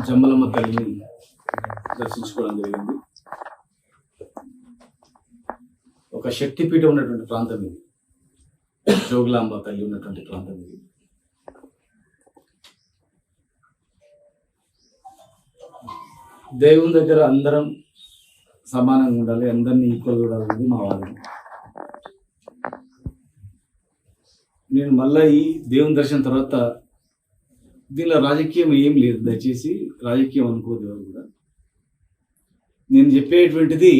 జమ్మలమ్మ తల్లిని దర్శించుకోవడం జరిగింది. ఒక శక్తిపీఠం ఉన్నటువంటి ప్రాంతం ఇది, జోగులాంబ తల్లి ఉన్నటువంటి ప్రాంతం ఇది. దేవుని దగ్గర అందరం సమానంగా ఉండాలి, అందరినీ ఈక్వల్ చూడాలనేది మా వాదన. నేను మళ్ళీ ఈ దేవుని దర్శనం తర్వాత దీనిలో రాజకీయం ఏం లేదు, దయచేసి రాజకీయం అనుకోదు ఎవరు కూడా. నేను చెప్పేటువంటిది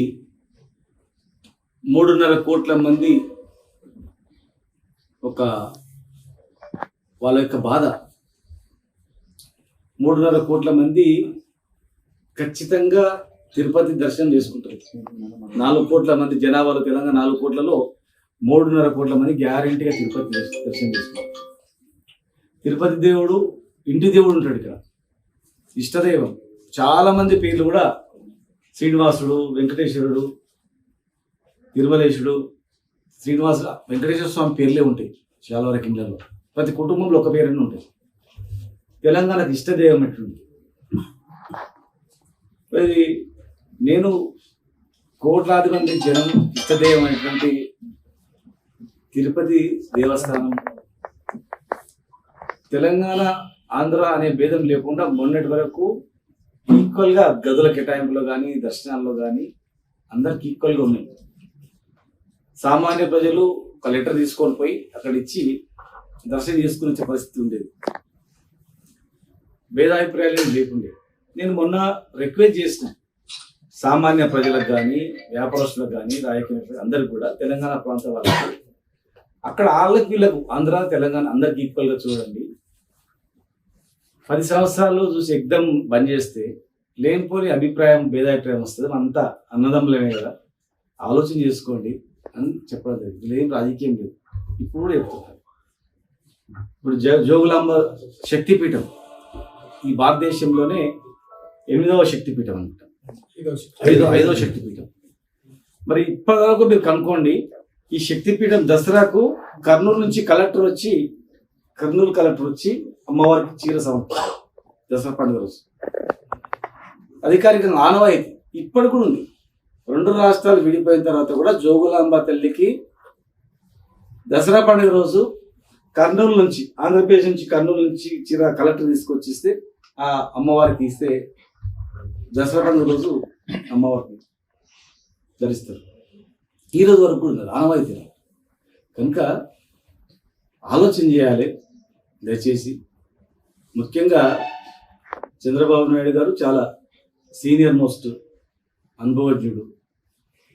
3.5 కోట్ల మంది ఒక వాళ్ళ యొక్క బాధ. 3.5 కోట్ల మంది ఖచ్చితంగా తిరుపతి దర్శనం చేసుకుంటారు. 4 కోట్ల మంది జనాభాలో, తెలంగాణ 4 కోట్లలో 3.5 కోట్ల మంది గ్యారెంటీగా తిరుపతి దర్శనం చేసుకుంటారు. తిరుపతి దేవుడు ఇంటి దేవుడు ఉంటాడు, ఇక్కడ ఇష్టదైవం. చాలా మంది పేర్లు కూడా శ్రీనివాసుడు, వెంకటేశ్వరుడు, తిరుమలేశుడు, వెంకటేశ్వర స్వామి పేర్లే ఉంటాయి చాలా వరకు ఇళ్ళల్లో. ప్రతి కుటుంబంలో ఒక పేరునే ఉంటాయి. తెలంగాణకు ఇష్టదైవం ఎట్లుంది. అది నేను కోట్లాది మంది జనం ఇష్టదైవం అనేటువంటి తిరుపతి దేవస్థానం తెలంగాణ ఆంధ్ర అనే భేదం లేకుండా మొన్నటి వరకు ఈక్వల్గా గదుల కేటాయింపులో కానీ దర్శనాల్లో కానీ అందరికి ఈక్వల్గా ఉన్నాయి. సామాన్య ప్రజలు ఒక లెటర్ తీసుకొని పోయి అక్కడ ఇచ్చి దర్శనం చేసుకుని వచ్చే పరిస్థితి ఉండేది. భేదాభిప్రాయాలు లేకుండే. నేను మొన్న రిక్వెస్ట్ చేసిన సామాన్య ప్రజలకు కానీ వ్యాపారస్తులకు కానీ రాజకీయ అందరికి కూడా, తెలంగాణ ప్రాంత వాళ్ళకి, అక్కడ వాళ్ళకి వీళ్ళకు ఆంధ్ర తెలంగాణ అందరికి ఈక్వల్గా చూడండి. 10 సంవత్సరాలు చూసి ఎగ్దం బంద్ చేస్తే లేనిపోని అభిప్రాయం భేదాభిప్రాయం వస్తుంది. అంతా అన్నదమ్ములనే కదా, ఆలోచన చేసుకోండి అని చెప్పడం జరిగింది. వీళ్ళు ఏం రాజకీయం లేదు. ఇప్పుడు కూడా చెప్తున్నారు. ఇప్పుడు జోగులాంబ శక్తిపీఠం ఈ భారతదేశంలోనే 8వ శక్తిపీఠం అనమాట, 5వ శక్తిపీఠం. మరి ఇప్పటివరకు మీరు కనుక్కోండి, ఈ శక్తిపీఠం దసరాకు కర్నూలు కలెక్టర్ వచ్చి అమ్మవారికి చీర సమర్పించారు దసరా పండుగ రోజు. అధికారికంగా ఆనవాయితీ ఇప్పటి కూడా ఉంది. 2 రాష్ట్రాలు విడిపోయిన తర్వాత కూడా జోగులాంబ తల్లికి దసరా పండుగ రోజు కర్నూలు నుంచి, ఆంధ్రప్రదేశ్ నుంచి కర్నూలు నుంచి చీర కలెక్టర్ తీసుకొచ్చి ఇస్తే ఆ అమ్మవారికి ఇస్తే దసరా పండుగ రోజు అమ్మవారికి ధరిస్తారు. ఈ రోజు వరకు కూడా ఉన్నది ఆనవాయితీ. కనుక ఆలోచన చేయాలి దయచేసి. ముఖ్యంగా చంద్రబాబు నాయుడు గారు చాలా సీనియర్ మోస్ట్ అనుభవజ్ఞుడు.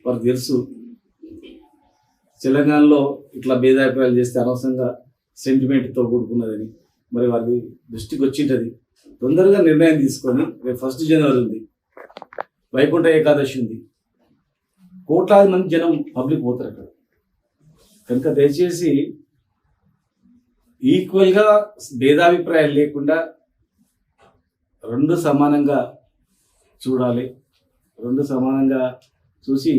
వారికి తెలుసు తెలంగాణలో ఇట్లా భేదాభిప్రాయాలు చేస్తే అనవసరంగా సెంటిమెంట్తో కూడుకున్నదని. మరి వారి దృష్టికి వచ్చింటది. తొందరగా నిర్ణయం తీసుకొని, రేపు 1 జనవరి ఉంది, వైకుంఠ ఏకాదశి ఉంది, కోట్లాది మంది జనం పబ్లిక్ పోతారు అక్కడ. కనుక దయచేసి ఈక్వల్గా భేదాభిప్రాయాలు లేకుండా 2 సమానంగా చూడాలి. 2 సమానంగా చూసి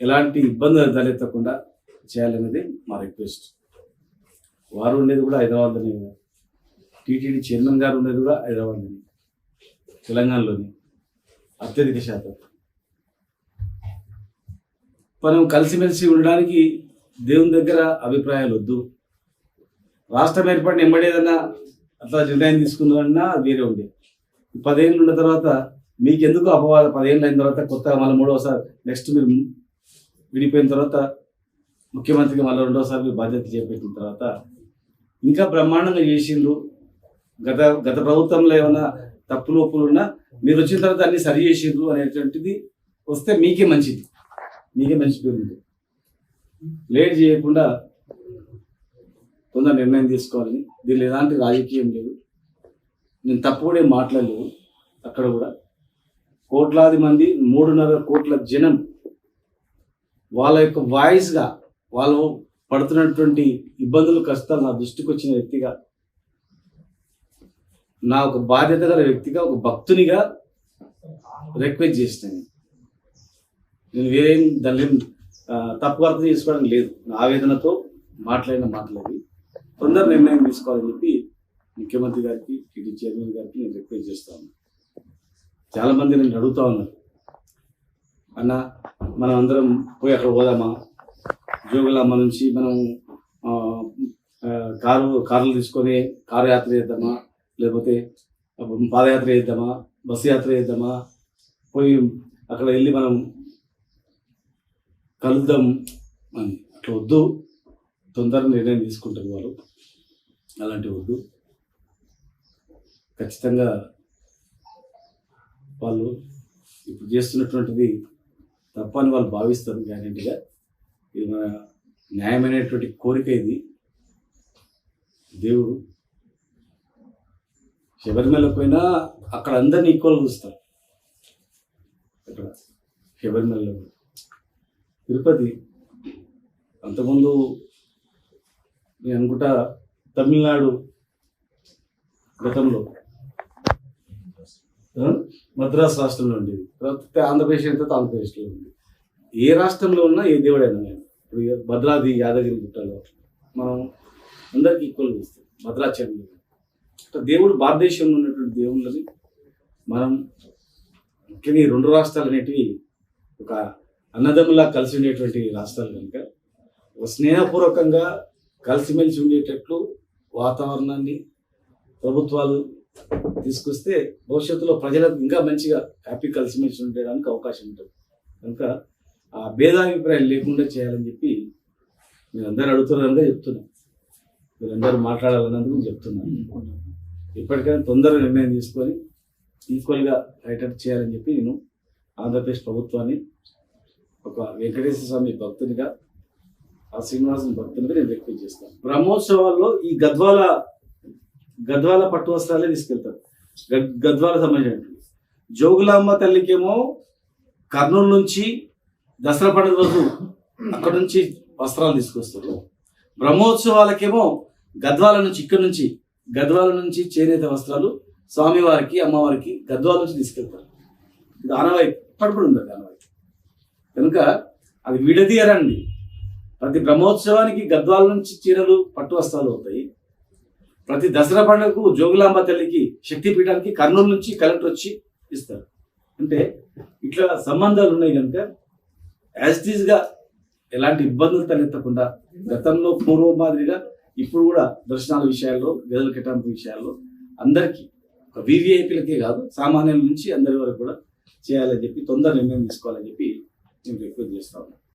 ఎలాంటి ఇబ్బందులు తలెత్తకుండా చేయాలనేది మా రిక్వెస్ట్. వారు ఉండేది కూడా హైదరాబాద్లోనే కదా, టీటీడీ చైర్మన్ గారు ఉండేది కూడా హైదరాబాద్లోనే, తెలంగాణలోని అత్యధిక శాతం. మనం కలిసిమెలిసి ఉండడానికి దేవుని దగ్గర అభిప్రాయాలు వద్దు. రాష్ట్రం ఏర్పడిన ఎంబడేదన్నా అట్లా నిర్ణయం తీసుకున్నారన్నా అది వేరే ఉండే. 10 ఏళ్ళు ఉన్న తర్వాత మీకెందుకు అపవాదం? 10 ఏళ్ళు అయిన తర్వాత కొత్తగా మళ్ళీ 3వసారి నెక్స్ట్ మీరు విడిపోయిన తర్వాత ముఖ్యమంత్రిగా మళ్ళీ 2వసారి మీరు బాధ్యత చేపట్టిన తర్వాత ఇంకా బ్రహ్మాండంగా చేసిండ్రు. గత ప్రభుత్వంలో ఏమైనా తప్పులు ఒప్పులు ఉన్నా మీరు వచ్చిన తర్వాత అన్ని సరి చేసిండ్రు అనేటువంటిది వస్తే మీకే మంచిది, మీకే మంచి పేరు ఉంది. లేట్ చేయకుండా తొందర నిర్ణయం తీసుకోవాలని. దీనిలో ఎలాంటి రాజకీయం లేదు. నేను తప్పు కూడా ఏం మాట్లాడలేదు. అక్కడ కూడా కోట్లాది మంది, 3.5 కోట్ల జనం వాళ్ళ యొక్క వాయిస్గా వాళ్ళు పడుతున్నటువంటి ఇబ్బందులు, కష్టాలు నా దృష్టికి వచ్చిన వ్యక్తిగా, నా ఒక బాధ్యత గల వ్యక్తిగా, ఒక భక్తునిగా రిక్వెస్ట్ చేసినాను. నేను వేరేం దాన్ని తప్పు అర్థం చేసుకోవడం లేదు. నా ఆవేదనతో మాట్లాడిన మాటలవి తొందర నిర్ణయం తీసుకోవాలని చెప్పి ముఖ్యమంత్రి గారికి టీటీ చైర్మన్ గారికి నేను రిక్వెస్ట్ చేస్తా ఉన్నాను. చాలామంది నేను అడుగుతా ఉన్నారు, అన్న మనం అందరం పోయి అక్కడ పోదామా, జోగులాంబ నుంచి మనం కార్లు తీసుకొని కారు యాత్ర చేద్దామా, లేకపోతే పాదయాత్ర చేద్దామా, బస్సు యాత్ర చేద్దామా, పోయి అక్కడ వెళ్ళి మనం కలుద్దాం అని. అట్లా వద్దు, తొందరగా నిర్ణయం తీసుకుంటారు వాళ్ళు. అలాంటివి వద్దు. ఖచ్చితంగా వాళ్ళు ఇప్పుడు చేస్తున్నటువంటిది తప్పని వాళ్ళు భావిస్తారు గ్యారెంటీగా. ఇది మన న్యాయమైనటువంటి కోరిక. ఇది దేవుడు శబరిమలకు పోయినా అక్కడ అందరినీ ఈక్వల్గా చూస్తారు. అక్కడ శబరిమలలో, తిరుపతి అంతకుముందు నేను అనుకుంటా తమిళనాడు గతంలో మద్రాసు రాష్ట్రంలో ఉండేది, తర్వాత ఆంధ్రప్రదేశ్ అయితే ఆంధ్రప్రదేశ్లో ఉంది. ఏ రాష్ట్రంలో ఉన్నా ఏ దేవుడైనా, నేను ఇప్పుడు భద్రాద్రి యాదగిరి గుట్టలో మనం అందరికీ ఈక్వల్గా చూస్తాం. భద్రాచలం దేవుడు భారతదేశంలో ఉన్నటువంటి దేవుళ్ళని మనం ముఖ్యంగా ఈ రెండు రాష్ట్రాలు అనేటివి ఒక అన్నదమ్ములా కలిసి ఉండేటువంటి రాష్ట్రాలు కనుక ఒక స్నేహపూర్వకంగా కలిసిమెలిసి ఉండేటట్లు వాతావరణాన్ని ప్రభుత్వాలు తీసుకొస్తే భవిష్యత్తులో ప్రజలకు ఇంకా మంచిగా హ్యాపీ కలిసిమెలిసి ఉండడానికి అవకాశం ఉంటుంది. కనుక ఆ భేదాభిప్రాయాలు లేకుండా చేయాలని చెప్పి మీరందరూ అడుగుతున్నారని చెప్తున్నాను. మీరందరూ మాట్లాడాలన్నందుకు చెప్తున్నాను. ఇప్పటికైనా తొందరగా నిర్ణయం తీసుకొని ఈక్వల్గా రైటప్ చేయాలని చెప్పి నేను ఆంధ్రప్రదేశ్ ప్రభుత్వాన్ని ఒక వెంకటేశ్వర స్వామి భక్తునిగా, ఆ శ్రీనివాసుని భక్తునిగా నేను రిక్వెస్ట్ చేస్తాను. బ్రహ్మోత్సవాల్లో ఈ గద్వాల పట్టు వస్త్రాలే తీసుకెళ్తారు. గద్వాల సంబంధించినటువంటి జోగులాంబ తల్లికేమో కర్నూలు నుంచి దసరా పండుగ రోజు అక్కడ నుంచి వస్త్రాలు తీసుకొస్తారు. బ్రహ్మోత్సవాలకేమో గద్వాల నుంచి, ఇక్కడ నుంచి గద్వాల నుంచి చేనేత వస్త్రాలు స్వామివారికి, అమ్మవారికి గద్వాల నుంచి తీసుకెళ్తారు. ఇది ఆనవాయి, ఇప్పటి కూడా ఉంది ఆనవాయి. కనుక అది విడదీయరండి. ప్రతి బ్రహ్మోత్సవానికి గద్వాల నుంచి చీరలు, పట్టు వస్త్రాలు అవుతాయి. ప్రతి దసరా పండుగకు జోగులాంబ తల్లికి శక్తిపీఠానికి కర్నూలు నుంచి కలెక్టర్ వచ్చి ఇస్తారు. అంటే ఇట్లా సంబంధాలు ఉన్నాయి కనుక యాజ్ ఇట్ ఈస్గా ఎలాంటి ఇబ్బందులు తలెత్తకుండా గతంలో పూర్వ మాదిరిగా ఇప్పుడు కూడా దర్శనాల విషయాల్లో, గదుల కేటాయింపు విషయాల్లో అందరికీ ఒక వివిఐపీలకే కాదు సామాన్యుల నుంచి అందరి వరకు కూడా చేయాలని చెప్పి తొందర నిర్ణయం తీసుకోవాలని చెప్పి నేను రిక్వెస్ట్ చేస్తా ఉన్నాను.